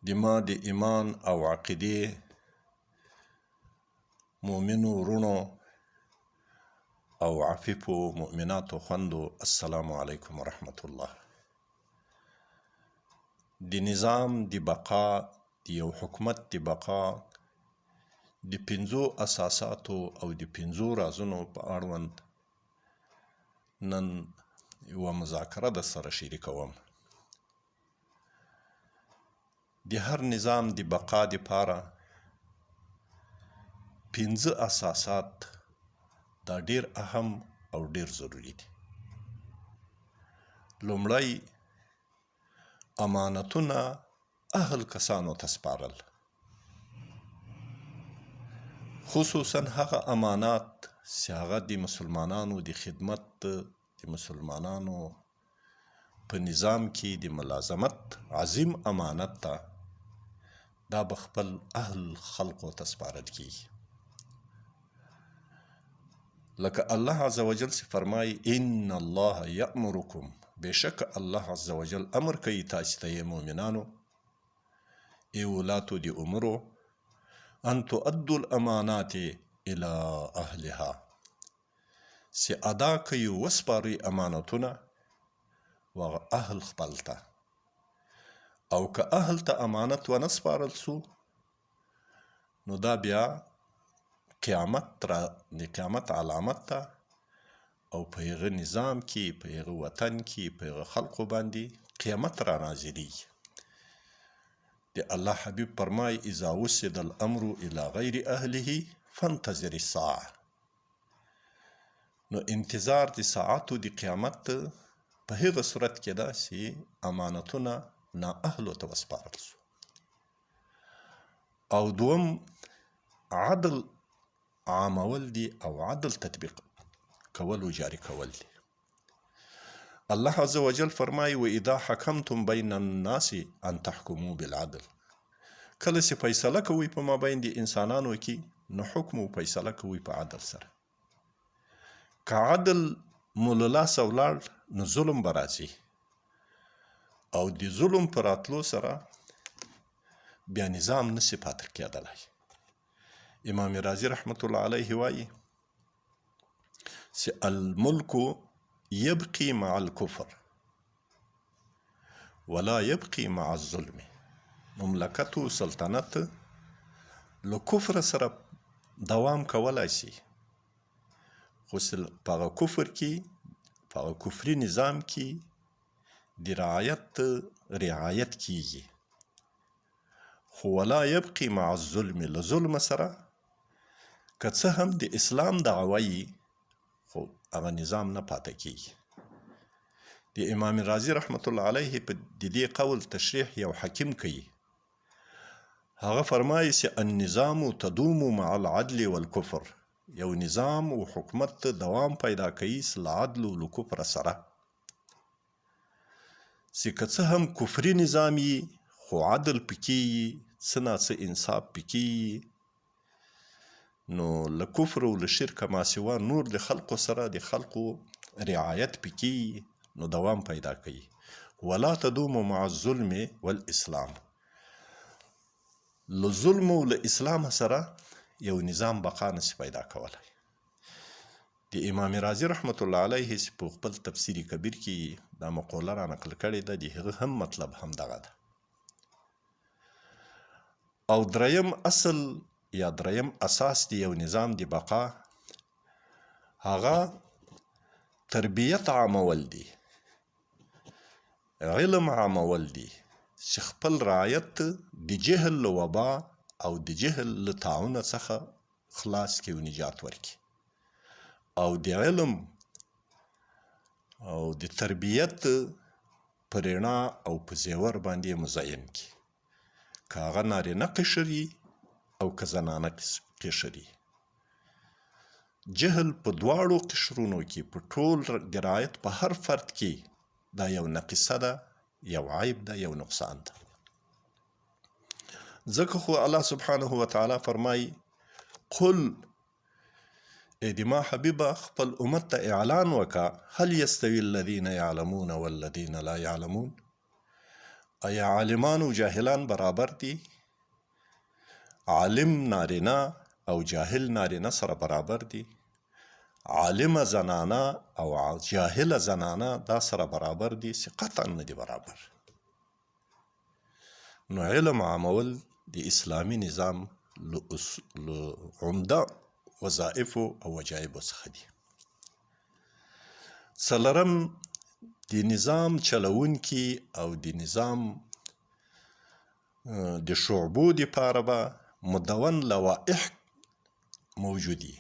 د ما د ایمان او عقیدې مؤمنو وروڼو او عفیفو مؤمناتو خوندو، السلام علیکم ورحمت الله. د نظام د بقا، د یو حکومت د بقا د 5 اساساتو او د 5 رازونو په اړوند نن یوه مذاکره در سره شریکوم. د هر نظام د بقا دپاره 5 اساسات دا ډیر اهم او ډیر ضروری دي. لومړی، امانتونه اهل کسانو ته سپارل، خصوصا هغه امانات چې هغه د مسلمانانو د خدمت، د مسلمانانو په نظام کې د ملازمت عظیم امانت ده. دا به خپل اهل خلقو ته سپارل کیږي. لکه الله عز وجل چې فرمایي ان الله یأمرکم، بشک الله عز وجل امر کوي تاسو ته مؤمنانو، ای ولاتو د امرو، ان تؤدوا الامانات الى اهلها، چې ادا کوي وسپاري امانتونه و اهل خپل ته. او که اهل ته امانت ونه سپارل سو، نو دا بیا د قیامت علامت ده، او په هغه نظام کې، په هغه وطن کې، په هغه خلقو باندې قیامت را نازلیږي. د الله حبیب فرمای اذا وسد الامر الى غیر اهله فانتظر الساعه. نو انتظار د ساعتو د قیامت په هغه صورت کې ده چې امانتونه نا اهلو ته وسپارل سو. او دوم، عدل عامول دي او عدل تطبیق کول و جاری کول دي. الله عز وجل فرمایي واذا حکمتم بین الناس ان تحکموا بالعدل. کله چې فیصله کوئ په مابین د انسانانو کې، نو حکم و فیصله کوئ په عدل سره. که عدل مو له لاسه ولاړ، نو ظلم به راځي، او د ظلم په راتلو سره بیا نظام نشي پاتې کېدلی. امام رازي رحمت الله علیه وایي چې الملک یبقي مع الكفر ولا یبقي مع الظلم. مملکت و سلطنت له کفر سره دوام کولای شي، خو په هغه کفر کې، په هغه کفري نظام کې د رعایت کیږي. خو ولا یبقي مع الظلم، له ظلم سره که څه هم د اسلام دعوه یي، خو هغه نظام نه پاتې کیږي. د امام رازي رحمت الله علیه په دې قول تشریح یو حکیم کوي. هغه فرمایي چې النظام تدوم مع العدل والکفر. یو نظام او حکومت دوام پیدا کوي له عدل او کفر سره، چې که څه هم کفري نظام یي، خو عدل پکې یي، څه نا څه انصاف پکې یي. نو له کفر او له شرک ما سوا نور د خلقو سره د خلقو رعایت پکې یي، نو دوام پیدا کوي. ولا تدوم مع الظلم والاسلام. له ظلم او له اسلام سره یو نظام بقا نشي پیدا کولای. د امام رازي رحمت الله علیه په خپل تفسیری کبیر کې دا مقوله را نقل کړې ده. د هغه هم مطلب هم دغه ده. او دریم اصل یا دریم اساس دی یو نظام دی بقا، هغه تربیت عامول دی، علم عامول دی، چې خپل رعایت د جهل له وبا او د جهل له طاعون څخه خلاص کړي او نجات ورکړي، او د علم او د تربیت په رڼا او په زیور باندې مزین کړي، که هغه نارینه قشر وي او که زنانه قشر وي. جهل په دواړو قشرونو کې، په ټول د رعایت په هر فرد کې دا یو نقصه ده، یو عیب ده، یو نقصان ده. ځکه خو الله سبحانه وتعالی فرمایي قل، ای د ما حبیبه خپل امت ته اعلان وکړه، هل یستوي الذین یعلمون والذین لا یعلمون. آیا عالمان او جاهلان برابر دي؟ عالم نارینه او جاهل نارینه سره برابر دي؟ عالمه زنانه او جاهله زنانه دا سره برابر دي؟ قطعا نه دي برابر. نو علم عامول د اسلامي نظام له عمده وظائفو او وجایبو څخه دي. څلورم، د نظام چلونکي او د نظام د شعبو دپاره به مدون لوائح موجودي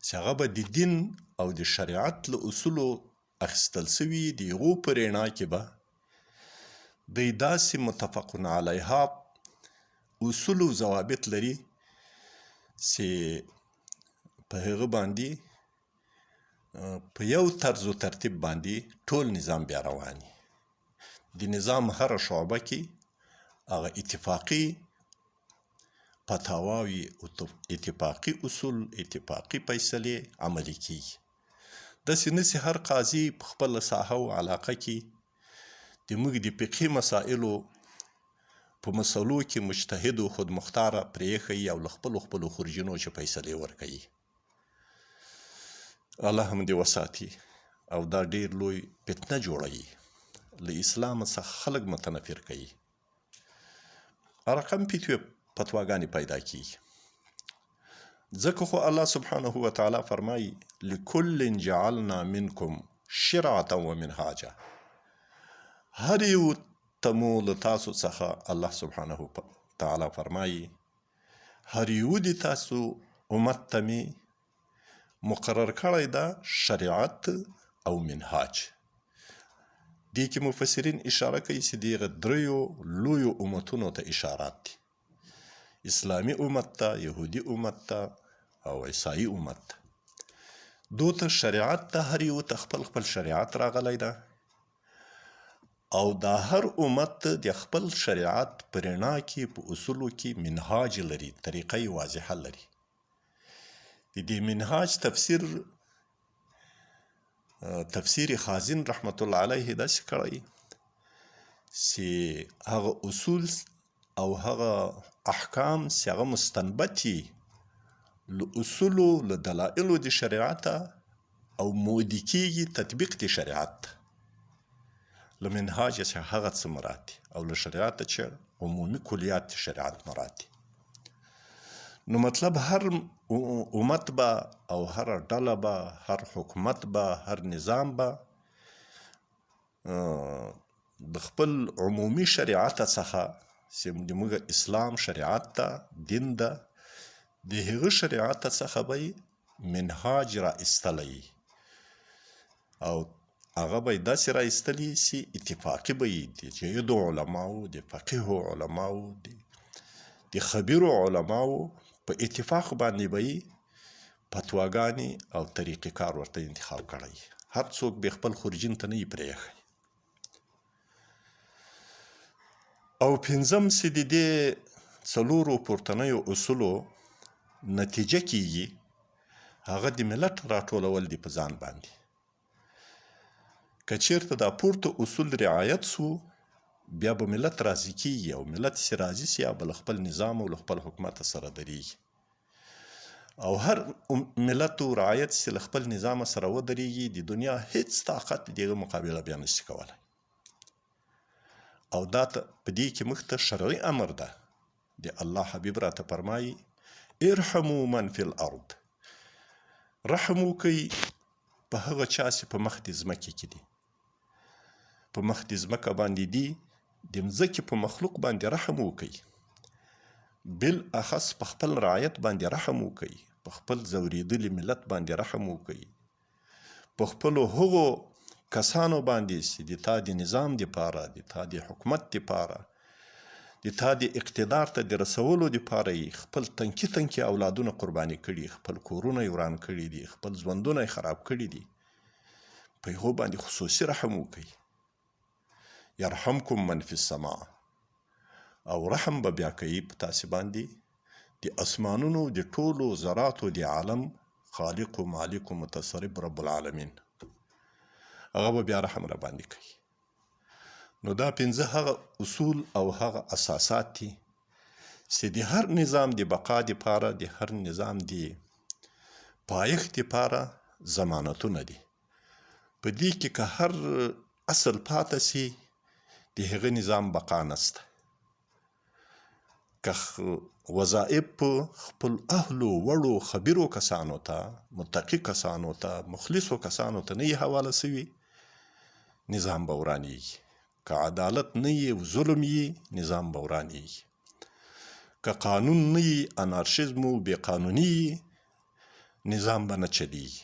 چې هغه به د دین او د شریعت له اصولو اخیستل سوي د هغو په رڼا کې به دوی داسې متفقون علیها اصول او ضوابط لري چې په هغه باندې په یو طرز و ترتیب باندې ټول نظام بیا رواني. د نظام هره شعبه کې هغه اتفاقي فتاواوي، اتفاقي اصول، اتفاقي فیصلې عملي کیږي. داسې نه چې هر قاضي په خپله ساحه او علاقه کې د موږ د فقهي مسایلو په مسلو کې مجتهد او خودمختاره پرېښیي او له خپلو خورجینو چې فیصلې ورکوي. الله هم دې وساتي. او دا ډېر لوی فتنه جوړوي، له اسلام څخه خلک متنفر کوي. رقم فتواګانې پیدا کیږي. ځکه خو الله سبحانه وتعالی فرمایي لکل جعلنا منکم شرعة ومنهاجا. هر یو تمو له تاسو څخه الله سبحانه وتعالی فرمایي هر یو د تاسو امت ته مې مقرر کړی دا شریعت او منهاج. دې کې مفسرین اشاره کوي چې دغه دریو لویو امتونو ته اشارات دي: اسلامي امت ته، یهودي امت ته او عیسائی امت ته. دو ته شریعت ته هر یو ته خپل شریعت راغلی ده او دا هر امت د خپل شریعت په رڼا کې په اصولو کې منهاج لري، طریقه واضحه لري. د دې منهاج تفسیر خازن رحمت الله علیه داسې کړی چې هغه اصول او هغه احکام چې هغه مستنبط وي له اصولو له دلایلو د شریعت او مودي کېږي تطبیق د شریعت له منهاج چې هغه څه مراد دي او له شریعت چې عمومي کلیات د شریعت مراد دي. نو مطلب هر امت به او هر ډله به، هر حکومت به، هر نظام به د خپل عمومي شریعت څخه چې موږ اسلام شریعت ته دین ده، د هغه شریعت څخه به منهاج را ایستلی او هغه به داسې را ایستلی چې اتفاقي به وي. د جیدو علماو، د فقیهو علماو، د خبیرو علماو په اتفاق باندې به فتواګانې او طریقې کار ورته انتخاب کړی. هر څوک به خپل خورجین ته نه وي پرېښی. او پنځم چې د دې څلورو پورتنیو اصولو نتیجه کیږي هغه د ملت راټولول دي په ځان باندې. که چېرته دا پورته اصول رعایت سو بیا به ملت راضي کیږي او ملت چې راضي سي به له خپل نظام او له خپل حکومت سره درېږي. او هر ملت و رعایت چې له خپل نظام سره ودرېږي د دنیا هیڅ طاقت دغه مقابله بیا نشي کولی. او دا په دې کې موږ ته شرعي امر ده. د الله حبیب راته فرمایي ارحموا من فی الارض. رحم وکئ په هغه چا چې په مخ د ځمکې کې دي، په مخ د ځمکه باندې دي، د مځکې په مخلوق باندې رحم وکئ. بالاخص په خپل رعایت باندې رحم وکئ، په خپل ځورېدلي ملت باندې رحم وکئ، په خپلو هغو کسانو باندې چې د تا د نظام دپاره، د تا د حکومت دپاره، د تا د اقتدار ته د رسولو دپاره یې خپل تنکي اولادونه قرباني کړي، خپل کورونه یې وران کړي دي، خپل ژوندونه یې خراب کړي دي. په هغو باندې خصوصي رحم وکئ. یرحمکم من فی السماء. او رحم به بیا کوي په تاسې باندې د اسمانونو د ټولو ذراتو د عالم خالق و مالک و متصرف رب العالمین. هغه به بیا رحم را باندې کوي. نو دا 5 هغه اصول او هغه اساسات دي چې د هر نظام د بقا دپاره د هر نظام د پایښت دپاره ضمانتونه دي. په دې کې که هر اصل پاته سي د هغه نظام بقا نسته. که وظایف په خپل اهلو وړو خبیرو کسانو ته، متقي کسانو ته، مخلصو کسانو ته نه یې حواله سوي، نظام به ورانیږي. که عدالت نه یې او ظلم یې، نظام به ورانیږي. که قانون نه یې، انارشیزم او بې قانوني یې، نظام به نه چلیږي.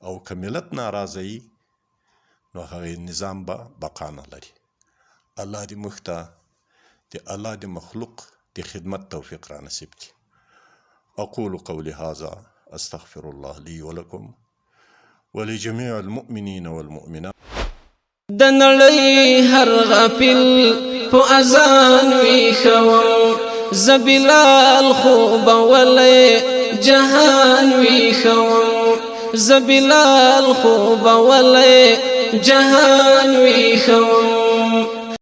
او که ملت ناراضه یي، نو هغه نظام به بقا نه لري. الله دې موږ ته د الله د مخلوق د خدمت توفیق را نصیب کړي. أقول قولي هذا أستغفر الله لي ولكم ولجميع المؤمنين والمؤمنات. د نړۍ هر غافل په اذان ویښوم، زه بلال خو به ولې جهان ویښوم، زه بلال خو به ولې جهان ویښوم.